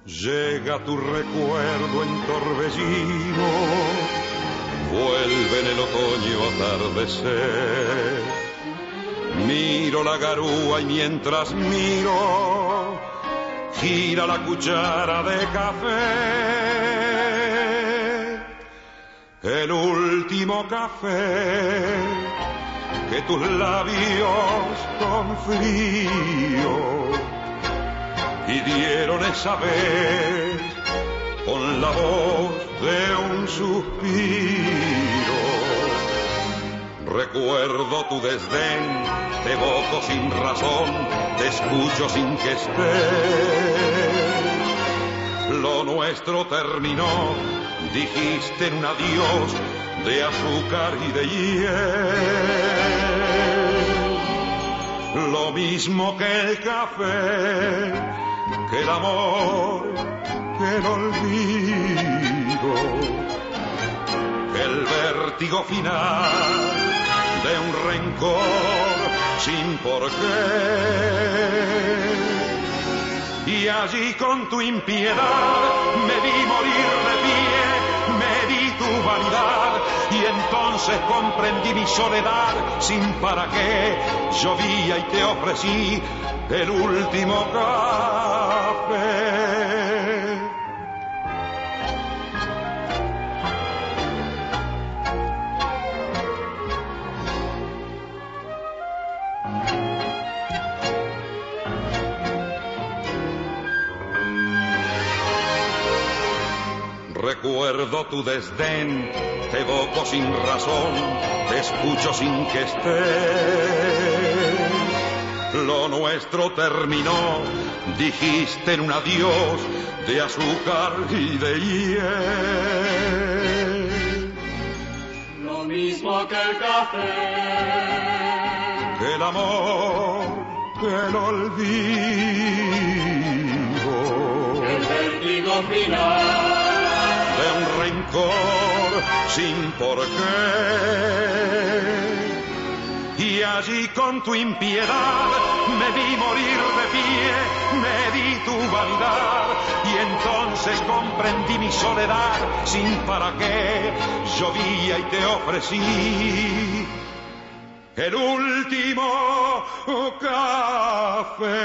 Llega tu recuerdo en torbellino, vuelve en el otoño atardecer. Miro la garúa y mientras miro, gira la cuchara de café. El último café que tus labios con frío pidieron esa vez con la voz de un suspiro. Recuerdo tu desdén, te evoco sin razón, te escucho sin que estés. Lo nuestro terminó, dijiste en un adiós de azúcar y de hiel. Lo mismo que el café, que el amor, que el olvido, que el vértigo final de un rencor sin porqué. Y allí con tu impiedad me vi morir de pie, me di tu vanidad y entonces comprendí mi soledad sin para qué. Llovía y te ofrecí el último café. Recuerdo tu desdén, te evoco sin razón, te escucho sin que estés. Lo nuestro terminó, dijiste en un adiós de azúcar y de hiel. Lo mismo que el café, que el amor, que el olvido, el vértigo final de un rencor sin porqué. Y allí con tu impiedad me vi morir de pie, me di tu vanidad y entonces comprendí mi soledad sin para qué. Llovía y te ofrecí el último café.